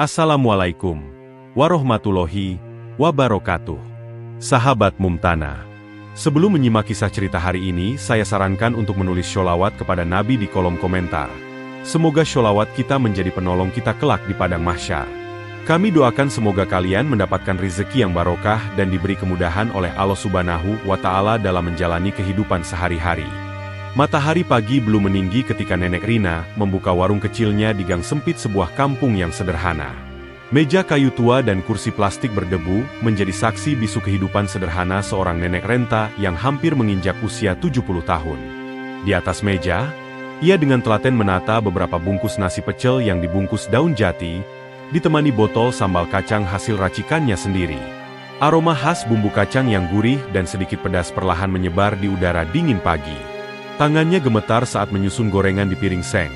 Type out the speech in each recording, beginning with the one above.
Assalamualaikum warahmatullahi wabarakatuh. Sahabat Mumtana, sebelum menyimak kisah cerita hari ini, saya sarankan untuk menulis sholawat kepada Nabi di kolom komentar. Semoga sholawat kita menjadi penolong kita kelak di padang mahsyar. Kami doakan semoga kalian mendapatkan rezeki yang barokah dan diberi kemudahan oleh Allah Subhanahu wa Ta'ala dalam menjalani kehidupan sehari-hari. Matahari pagi belum meninggi ketika Nenek Rina membuka warung kecilnya di gang sempit sebuah kampung yang sederhana. Meja kayu tua dan kursi plastik berdebu menjadi saksi bisu kehidupan sederhana seorang nenek renta yang hampir menginjak usia 70 tahun. Di atas meja, ia dengan telaten menata beberapa bungkus nasi pecel yang dibungkus daun jati, ditemani botol sambal kacang hasil racikannya sendiri. Aroma khas bumbu kacang yang gurih dan sedikit pedas perlahan menyebar di udara dingin pagi. Tangannya gemetar saat menyusun gorengan di piring seng.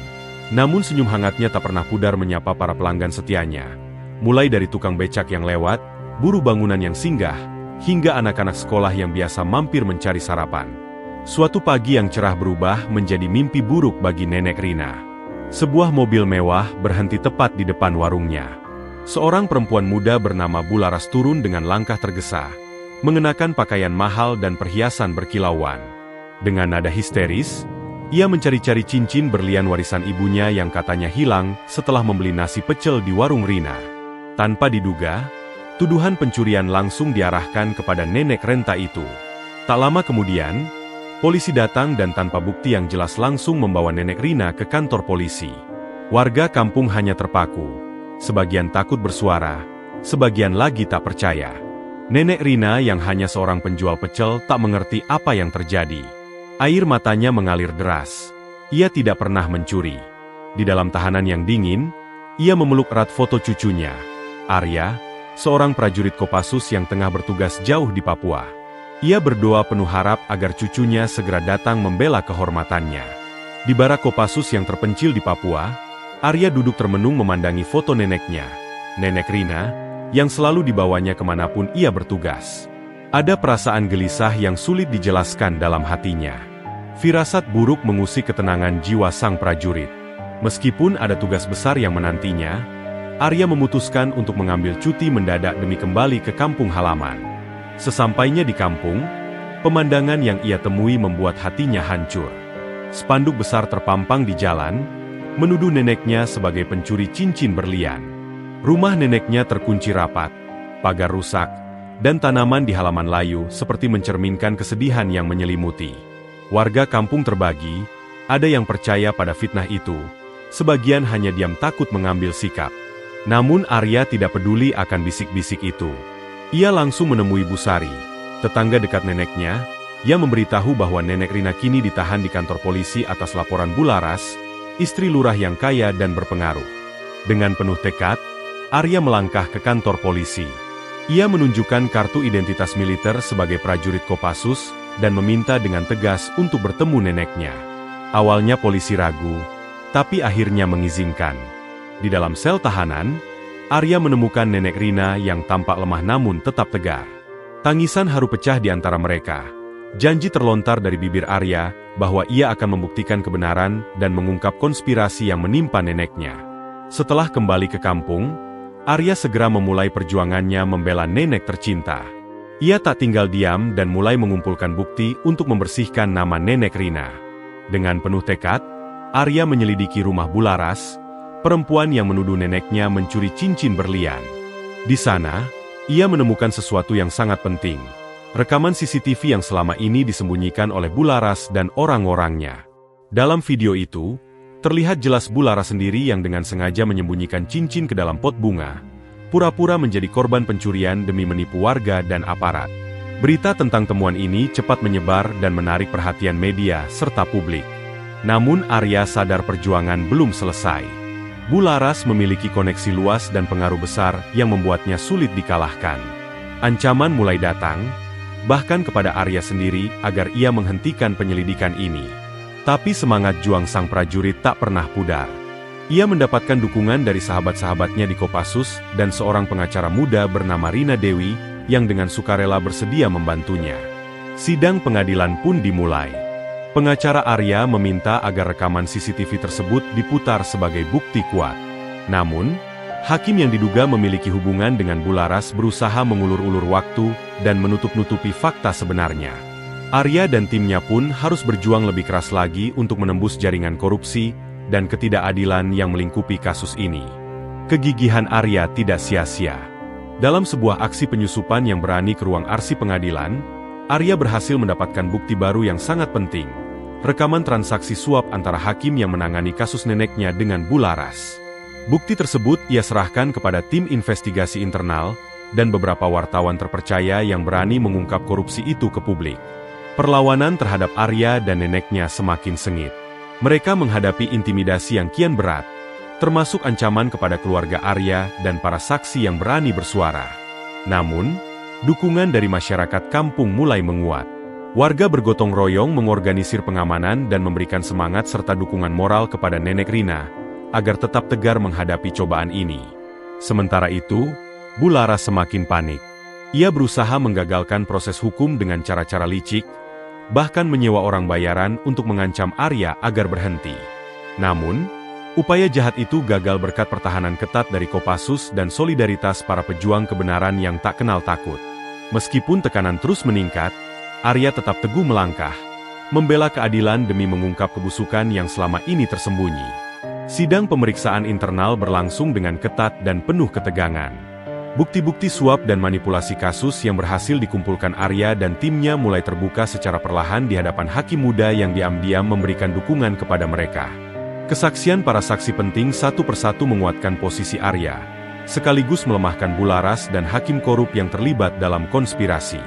Namun senyum hangatnya tak pernah pudar menyapa para pelanggan setianya. Mulai dari tukang becak yang lewat, buruh bangunan yang singgah, hingga anak-anak sekolah yang biasa mampir mencari sarapan. Suatu pagi yang cerah berubah menjadi mimpi buruk bagi Nenek Rina. Sebuah mobil mewah berhenti tepat di depan warungnya. Seorang perempuan muda bernama Bularas turun dengan langkah tergesa, mengenakan pakaian mahal dan perhiasan berkilauan. Dengan nada histeris, ia mencari-cari cincin berlian warisan ibunya yang katanya hilang setelah membeli nasi pecel di warung Rina. Tanpa diduga, tuduhan pencurian langsung diarahkan kepada nenek renta itu. Tak lama kemudian, polisi datang dan tanpa bukti yang jelas langsung membawa Nenek Rina ke kantor polisi. Warga kampung hanya terpaku. Sebagian takut bersuara, sebagian lagi tak percaya. Nenek Rina yang hanya seorang penjual pecel tak mengerti apa yang terjadi. Air matanya mengalir deras. Ia tidak pernah mencuri. Di dalam tahanan yang dingin, ia memeluk erat foto cucunya, Arya, seorang prajurit Kopassus yang tengah bertugas jauh di Papua. Ia berdoa penuh harap agar cucunya segera datang membela kehormatannya. Di barak Kopassus yang terpencil di Papua, Arya duduk termenung memandangi foto neneknya, Nenek Rina, yang selalu dibawanya kemanapun ia bertugas. Ada perasaan gelisah yang sulit dijelaskan dalam hatinya. Firasat buruk mengusik ketenangan jiwa sang prajurit. Meskipun ada tugas besar yang menantinya, Arya memutuskan untuk mengambil cuti mendadak demi kembali ke kampung halaman. Sesampainya di kampung, pemandangan yang ia temui membuat hatinya hancur. Spanduk besar terpampang di jalan, menuduh neneknya sebagai pencuri cincin berlian. Rumah neneknya terkunci rapat, pagar rusak, dan tanaman di halaman layu seperti mencerminkan kesedihan yang menyelimuti. Warga kampung terbagi, ada yang percaya pada fitnah itu, sebagian hanya diam takut mengambil sikap. Namun Arya tidak peduli akan bisik-bisik itu. Ia langsung menemui Bu Sari, tetangga dekat neneknya, yang memberitahu bahwa Nenek Rina kini ditahan di kantor polisi atas laporan Bularas, istri lurah yang kaya dan berpengaruh. Dengan penuh tekad, Arya melangkah ke kantor polisi. Ia menunjukkan kartu identitas militer sebagai prajurit Kopassus dan meminta dengan tegas untuk bertemu neneknya. Awalnya polisi ragu, tapi akhirnya mengizinkan. Di dalam sel tahanan, Arya menemukan Nenek Rina yang tampak lemah namun tetap tegar. Tangisan haru pecah di antara mereka. Janji terlontar dari bibir Arya bahwa ia akan membuktikan kebenaran dan mengungkap konspirasi yang menimpa neneknya. Setelah kembali ke kampung, Arya segera memulai perjuangannya membela nenek tercinta. Ia tak tinggal diam dan mulai mengumpulkan bukti untuk membersihkan nama Nenek Rina. Dengan penuh tekad, Arya menyelidiki rumah Bularas, perempuan yang menuduh neneknya mencuri cincin berlian. Di sana, ia menemukan sesuatu yang sangat penting. Rekaman CCTV yang selama ini disembunyikan oleh Bularas dan orang-orangnya. Dalam video itu, terlihat jelas Bularas sendiri yang dengan sengaja menyembunyikan cincin ke dalam pot bunga, pura-pura menjadi korban pencurian demi menipu warga dan aparat. Berita tentang temuan ini cepat menyebar dan menarik perhatian media serta publik. Namun Arya sadar perjuangan belum selesai. Bularas memiliki koneksi luas dan pengaruh besar yang membuatnya sulit dikalahkan. Ancaman mulai datang, bahkan kepada Arya sendiri agar ia menghentikan penyelidikan ini. Tapi semangat juang sang prajurit tak pernah pudar. Ia mendapatkan dukungan dari sahabat-sahabatnya di Kopassus dan seorang pengacara muda bernama Rina Dewi yang dengan sukarela bersedia membantunya. Sidang pengadilan pun dimulai. Pengacara Arya meminta agar rekaman CCTV tersebut diputar sebagai bukti kuat. Namun, hakim yang diduga memiliki hubungan dengan Bularas berusaha mengulur-ulur waktu dan menutup-nutupi fakta sebenarnya. Arya dan timnya pun harus berjuang lebih keras lagi untuk menembus jaringan korupsi dan ketidakadilan yang melingkupi kasus ini. Kegigihan Arya tidak sia-sia. Dalam sebuah aksi penyusupan yang berani ke ruang arsip pengadilan, Arya berhasil mendapatkan bukti baru yang sangat penting. Rekaman transaksi suap antara hakim yang menangani kasus neneknya dengan Bularas. Bukti tersebut ia serahkan kepada tim investigasi internal dan beberapa wartawan terpercaya yang berani mengungkap korupsi itu ke publik. Perlawanan terhadap Arya dan neneknya semakin sengit. Mereka menghadapi intimidasi yang kian berat, termasuk ancaman kepada keluarga Arya dan para saksi yang berani bersuara. Namun, dukungan dari masyarakat kampung mulai menguat. Warga bergotong royong mengorganisir pengamanan dan memberikan semangat serta dukungan moral kepada Nenek Rina, agar tetap tegar menghadapi cobaan ini. Sementara itu, Bularas semakin panik. Ia berusaha menggagalkan proses hukum dengan cara-cara licik, bahkan menyewa orang bayaran untuk mengancam Arya agar berhenti. Namun, upaya jahat itu gagal berkat pertahanan ketat dari Kopassus dan solidaritas para pejuang kebenaran yang tak kenal takut. Meskipun tekanan terus meningkat, Arya tetap teguh melangkah, membela keadilan demi mengungkap kebusukan yang selama ini tersembunyi. Sidang pemeriksaan internal berlangsung dengan ketat dan penuh ketegangan. Bukti-bukti suap dan manipulasi kasus yang berhasil dikumpulkan Arya dan timnya mulai terbuka secara perlahan di hadapan hakim muda yang diam-diam memberikan dukungan kepada mereka. Kesaksian para saksi penting satu persatu menguatkan posisi Arya, sekaligus melemahkan Bularas dan hakim korup yang terlibat dalam konspirasi.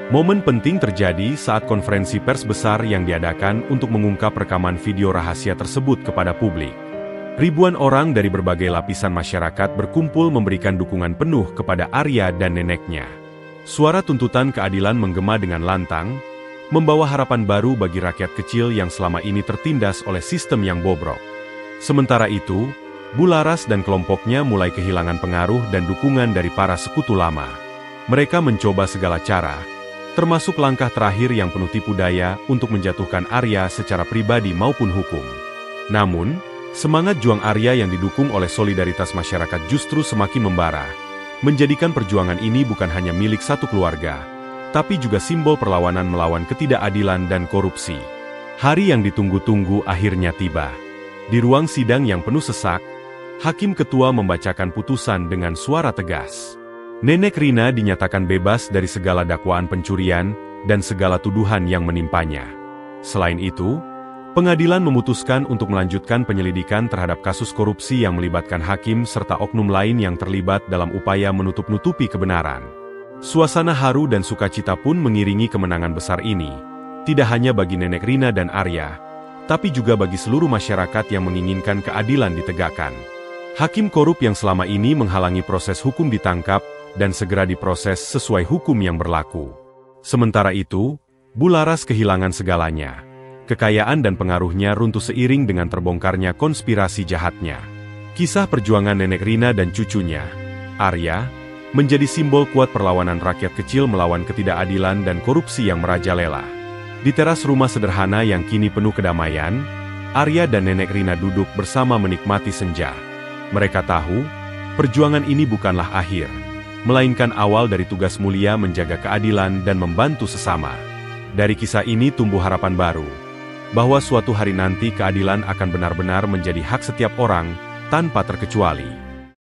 Momen penting terjadi saat konferensi pers besar yang diadakan untuk mengungkap rekaman video rahasia tersebut kepada publik. Ribuan orang dari berbagai lapisan masyarakat berkumpul memberikan dukungan penuh kepada Arya dan neneknya. Suara tuntutan keadilan menggema dengan lantang, membawa harapan baru bagi rakyat kecil yang selama ini tertindas oleh sistem yang bobrok. Sementara itu, Bularas dan kelompoknya mulai kehilangan pengaruh dan dukungan dari para sekutu lama. Mereka mencoba segala cara, termasuk langkah terakhir yang penuh tipu daya untuk menjatuhkan Arya secara pribadi maupun hukum. Namun, semangat juang Arya yang didukung oleh solidaritas masyarakat justru semakin membara, menjadikan perjuangan ini bukan hanya milik satu keluarga, tapi juga simbol perlawanan melawan ketidakadilan dan korupsi. Hari yang ditunggu-tunggu akhirnya tiba. Di ruang sidang yang penuh sesak, Hakim Ketua membacakan putusan dengan suara tegas. Nenek Rina dinyatakan bebas dari segala dakwaan pencurian dan segala tuduhan yang menimpanya. Selain itu, pengadilan memutuskan untuk melanjutkan penyelidikan terhadap kasus korupsi yang melibatkan hakim serta oknum lain yang terlibat dalam upaya menutup-nutupi kebenaran. Suasana haru dan sukacita pun mengiringi kemenangan besar ini, tidak hanya bagi Nenek Rina dan Arya, tapi juga bagi seluruh masyarakat yang menginginkan keadilan ditegakkan. Hakim korup yang selama ini menghalangi proses hukum ditangkap dan segera diproses sesuai hukum yang berlaku. Sementara itu, Bularas kehilangan segalanya. Kekayaan dan pengaruhnya runtuh seiring dengan terbongkarnya konspirasi jahatnya. Kisah perjuangan Nenek Rina dan cucunya, Arya, menjadi simbol kuat perlawanan rakyat kecil melawan ketidakadilan dan korupsi yang merajalela. Di teras rumah sederhana yang kini penuh kedamaian, Arya dan Nenek Rina duduk bersama menikmati senja. Mereka tahu, perjuangan ini bukanlah akhir, melainkan awal dari tugas mulia menjaga keadilan dan membantu sesama. Dari kisah ini tumbuh harapan baru, bahwa suatu hari nanti keadilan akan benar-benar menjadi hak setiap orang, tanpa terkecuali.